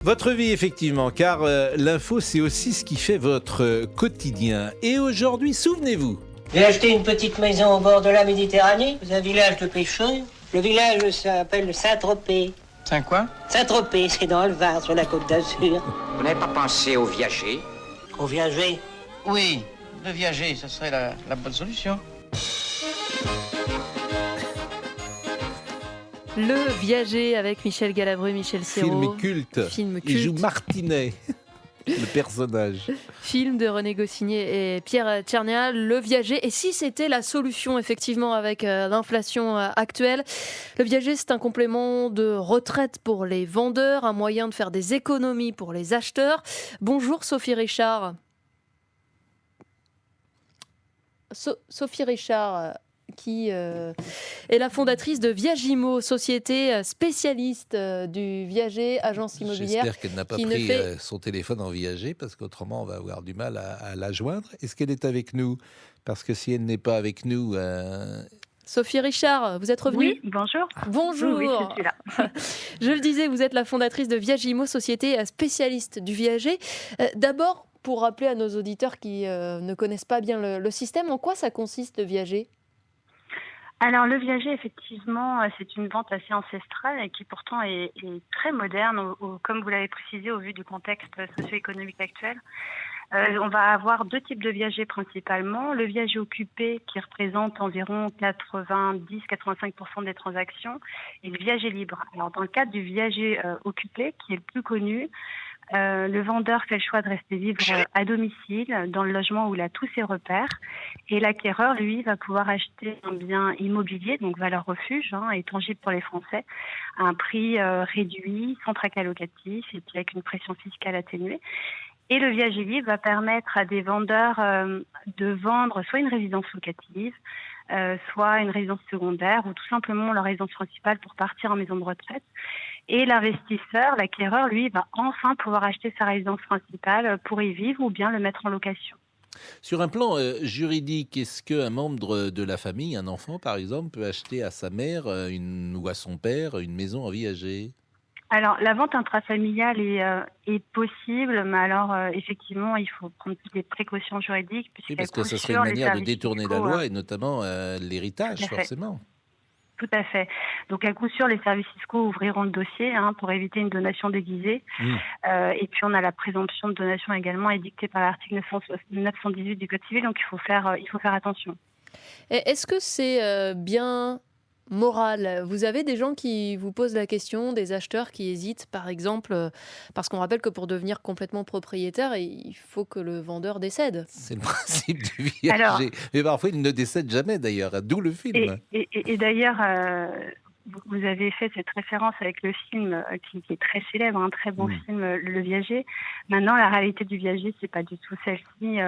Votre vie, effectivement, car l'info, c'est aussi ce qui fait votre quotidien. Et aujourd'hui, souvenez-vous. J'ai acheté une petite maison au bord de la Méditerranée, dans un village de pêcheurs. Le village s'appelle Saint-Tropez. Saint quoi? Saint-Tropez, c'est dans le Var, sur la Côte d'Azur. Vous n'avez pas pensé aux viagers? Au viager. Oui, le viager, ça serait la bonne solution. Le Viager avec Michel Galabru, Michel Serrault. Film culte. Film culte. Il joue Martinet, le personnage. Film de René Goscinny et Pierre Tchernia, Le Viager. Et si c'était la solution, effectivement, avec l'inflation actuelle? Le Viager, c'est un complément de retraite pour les vendeurs, un moyen de faire des économies pour les acheteurs. Bonjour Sophie Richard. Sophie Richard, qui est la fondatrice de Viagimo, société spécialiste du viager, agence immobilière. J'espère qu'elle n'a pas pris son téléphone en viager, parce qu'autrement on va avoir du mal à la joindre. Est-ce qu'elle est avec nous? Parce que si elle n'est pas avec nous... Sophie Richard, vous êtes revenue? Oui, bonjour. Bonjour. Oui, je suis là. Je le disais, vous êtes la fondatrice de Viagimo, société spécialiste du viager. D'abord, pour rappeler à nos auditeurs qui ne connaissent pas bien le système, en quoi ça consiste le viager? Alors, le viager, effectivement, c'est une vente assez ancestrale et qui pourtant est très moderne, comme vous l'avez précisé, au vu du contexte socio-économique actuel. On va avoir deux types de viagers principalement. Le viager occupé, qui représente environ 90-85% des transactions, et le viager libre. Alors, dans le cadre du viager occupé, qui est le plus connu, le vendeur fait le choix de rester vivre à domicile, dans le logement où il a tous ses repères. Et l'acquéreur, lui, va pouvoir acheter un bien immobilier, donc valeur refuge, et tangible pour les Français, à un prix réduit, sans tracas locatif, et puis avec une pression fiscale atténuée. Et le viager libre va permettre à des vendeurs de vendre soit une résidence locative, soit une résidence secondaire, ou tout simplement leur résidence principale pour partir en maison de retraite. Et l'investisseur, l'acquéreur, lui, va enfin pouvoir acheter sa résidence principale pour y vivre ou bien le mettre en location. Sur un plan juridique, est-ce qu'un membre de la famille, un enfant par exemple, peut acheter à sa mère ou à son père une maison en viager? Alors, la vente intrafamiliale est possible, mais alors, effectivement, il faut prendre toutes les précautions juridiques. Oui, parce que ce serait une manière de détourner la loi et notamment l'héritage, forcément. Tout à fait. Donc, à coup sûr, les services fiscaux ouvriront le dossier pour éviter une donation déguisée. Et puis, on a la présomption de donation également édictée par l'article 918 du Code civil, donc il faut faire attention. Et est-ce que c'est bien moral? Vous avez des gens qui vous posent la question, des acheteurs qui hésitent, par exemple, parce qu'on rappelle que pour devenir complètement propriétaire, il faut que le vendeur décède. C'est le principe du viager. Mais parfois, il ne décède jamais, d'ailleurs, d'où le film. Et d'ailleurs, vous avez fait cette référence avec le film qui est très célèbre, un très bon film, Le Viager. Maintenant, la réalité du viager, c'est pas du tout celle-ci.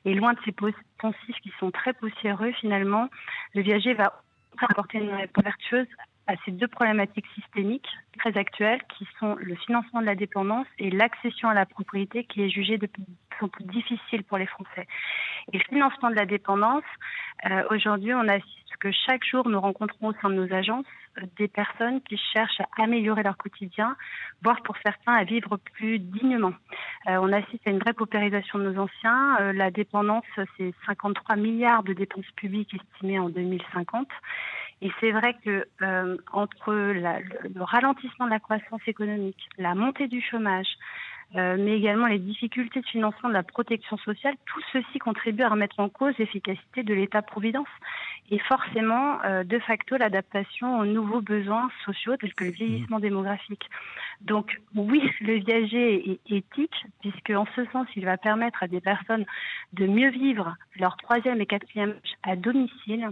Et loin de ces poncifs qui sont très poussiéreux, finalement, le viager va apporter une réponse vertueuse à ces deux problématiques systémiques très actuelles qui sont le financement de la dépendance et l'accession à la propriété qui est jugée de plus en plus difficile pour les Français. Et le financement de la dépendance, aujourd'hui on assiste que chaque jour nous rencontrons au sein de nos agences des personnes qui cherchent à améliorer leur quotidien, voire pour certains à vivre plus dignement. On assiste à une vraie paupérisation de nos anciens. La dépendance, c'est 53 milliards de dépenses publiques estimées en 2050. Et c'est vrai que entre le ralentissement de la croissance économique, la montée du chômage, mais également les difficultés de financement de la protection sociale, tout ceci contribue à remettre en cause l'efficacité de l'État-providence et forcément, de facto, l'adaptation aux nouveaux besoins sociaux tels que le vieillissement démographique. Donc oui, le viager est éthique puisque en ce sens, il va permettre à des personnes de mieux vivre leur 3e et 4e âge à domicile,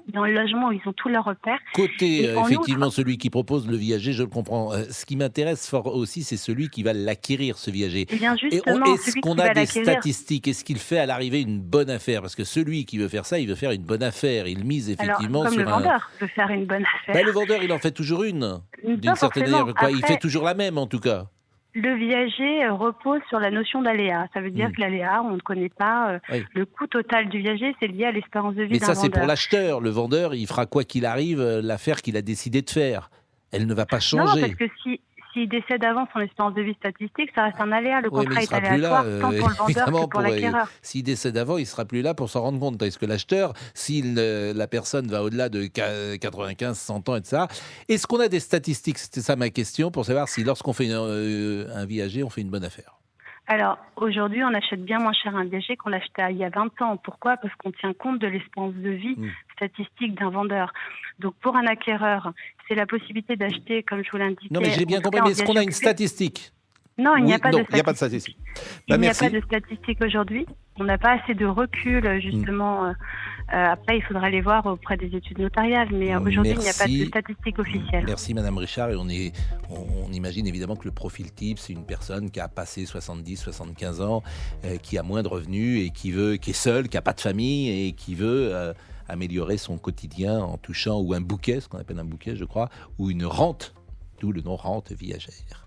dans le logement où ils ont tous leurs repères. Côté, effectivement, celui qui propose le viager, je le comprends. Ce qui m'intéresse fort aussi, c'est celui qui va l'acquérir, ce viager. Eh bien, justement, est-ce qu'on a des statistiques? Est-ce qu'il fait à l'arrivée une bonne affaire? Parce que celui qui veut faire ça, il veut faire une bonne affaire. Il mise effectivement comme sur le vendeur veut faire une bonne affaire. Le vendeur, il en fait toujours une, d'une certaine manière. Il fait toujours la même, en tout cas. Le viager repose sur la notion d'aléa. Ça veut dire que l'aléa, on ne connaît pas le coût total du viager, c'est lié à l'espérance de vie d'un vendeur. Mais ça, c'est pour l'acheteur. Le vendeur, il fera quoi qu'il arrive l'affaire qu'il a décidé de faire. Elle ne va pas changer. Non, parce que si s'il décède avant son espérance de vie statistique, ça reste un aléa. Le Oui, mais contrat il est sera plus là, aléatoire, tant pour le vendeur évidemment, que pour l'acquéreur. s'il décède avant, il sera plus là pour s'en rendre compte. Est-ce que l'acheteur, si la personne va au-delà de 95, 100 ans, etc., est-ce qu'on a des statistiques? C'était ça ma question, pour savoir si lorsqu'on fait un viager, on fait une bonne affaire. Alors, aujourd'hui, on achète bien moins cher un viager qu'on l'achetait il y a 20 ans. Pourquoi? Parce qu'on tient compte de l'espérance de vie statistique d'un vendeur. Donc, pour un acquéreur, c'est la possibilité d'acheter, comme je vous l'indiquais... Non, mais j'ai bien compris, mais est-ce qu'on a une statistique? Non, il n'y a pas de il n'y a pas de statistique. Il n'y a pas de statistique aujourd'hui. On n'a pas assez de recul, justement. Après, il faudrait les voir auprès des études notariales. Mais aujourd'hui, il n'y a pas de statistique officielle. Merci, Madame Richard. Et on imagine évidemment que le profil type, c'est une personne qui a passé 70, 75 ans, qui a moins de revenus et qui est seule, qui n'a pas de famille et qui veut améliorer son quotidien en touchant ou un bouquet, ce qu'on appelle un bouquet, je crois, ou une rente, d'où le nom rente viagère.